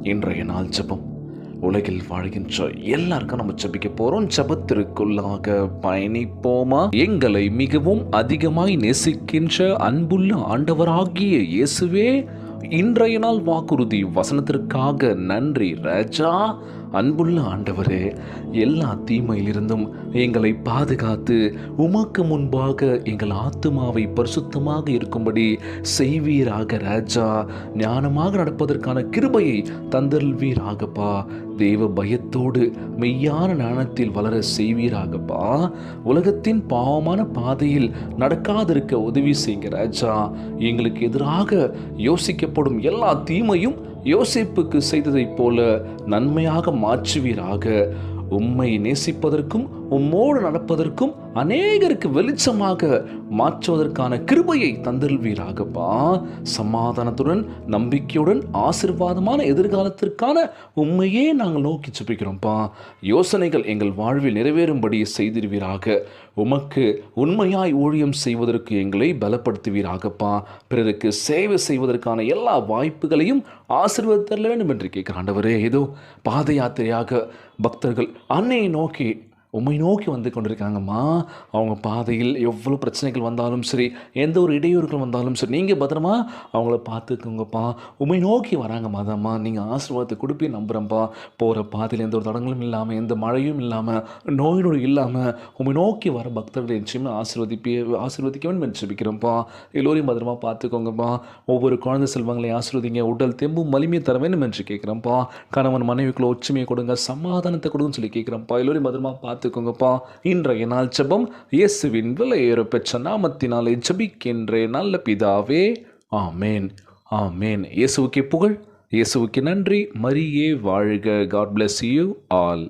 இன்றைய நாள் ஜெபம். உலகில் வாழ்கின்ற எல்லாருக்கும் நம்ம ஜெபிக்க போறோம். ஜெபத்திற்குள்ளாக பயணிப்போமா? எங்களை மிகவும் அதிகமாய் நேசிக்கின்ற அன்புள்ள ஆண்டவராகிய இயேசுவே, இன்றைய நாள் வாக்குறுதி வசனத்திற்காக நன்றி ராஜா. அன்புள்ள ஆண்டவரே, எல்லா தீமையிலிருந்தும் எங்களை பாதுகாத்து உமக்கு முன்பாக எங்கள் ஆத்துமாவை பரிசுத்தமாக இருக்கும்படி செய்வீராக ராஜா. ஞானமாக நடப்பதற்கான கிருபையை தந்தல்வீராகப்பா. தேவ பயத்தோடு மெய்யான ஞானத்தில் வளர செய்வீராகப்பா. உலகத்தின் பாவமான பாதையில் நடக்காதிருக்க உதவி செய்யுங்க ராஜா. எங்களுக்கு எதிராக யோசிக்கப்படும் எல்லா தீமையும் யோசேப்புக்கு செய்ததைப் போல நன்மையாக மாற்றுவீராக. உம்மை நேசிப்பதற்கும் உம்மோடு நடப்பதற்கும் அநேகருக்கு வெளிச்சமாக மாற்றுவதற்கான கிருபையை தந்தல்வீராகப்பா. சமாதானத்துடன் நம்பிக்கையுடன் ஆசீர்வாதமான எதிர்காலத்திற்கான உண்மையே நாங்கள் நோக்கி ஜெபிக்கிறோம்ப்பா. யோசனைகள் எங்கள் வாழ்வில் நிறைவேறும்படி செய்திருவீராக. உமக்கு உண்மையாய் ஊழியம் செய்வதற்கு எங்களை பலப்படுத்துவீராகப்பா. பிறருக்கு சேவை செய்வதற்கான எல்லா வாய்ப்புகளையும் ஆசீர்வதித்தர வேண்டும் என்று கேட்கிற ஆண்டவரே, ஏதோ பாத யாத்திரையாக பக்தர்கள் அன்னையை நோக்கி உம்மை நோக்கி வந்து கொண்டிருக்காங்கம்மா. அவங்க பாதையில் எவ்வளோ பிரச்சனைகள் வந்தாலும் சரி, எந்த ஒரு இடையூறுகள் வந்தாலும் சரி, நீங்கள் பத்திரமா அவங்கள பார்த்துக்கோங்கப்பா. உம்மை நோக்கி வராங்கம்மா. தான்மா நீங்கள் ஆசீர்வாதத்தை கொடுப்பே நம்புகிறேன்ப்பா. போகிற பாதையில் எந்த ஒரு தடங்களும் இல்லாமல், எந்த மழையும் இல்லாமல், நோய் நொடி இல்லாமல் உம்மை நோக்கி வர பக்தர்களை நிச்சயமாக ஆசீர்வதிக்க வேண்டும் என்று ஜெபிக்கிறோம்ப்பா. எல்லோரையும் பத்திரமா பார்த்துக்கோங்கப்பா. ஒவ்வொரு குழந்தை செல்வங்களை ஆசீர்வதிங்க. உடல் தெம்பும் வலிமையை தர வேண்டும் என்று கேட்குறேன்ப்பா. கணவன் மனைவிக்குள்ள ஒற்றுமையை கொடுங்க, சமாதானத்தை கொடுங்கன்னு சொல்லி கேட்குறேன்ப்பா. எல்லோரையும் பத்திரமா பார்த்துக்கோங்கப்பா. இன்றைய நாள் ஜெபம் இயேசுவின் விலையேற பெற்ற நாமத்தினாலே ஜெபிக்கின்றேன் நல்ல பிதாவே, ஆமேன், ஆமேன். இயேசுவுக்கே புகழ், இயேசுவுக்கு நன்றி. மரியே வாழ்க. God bless you all.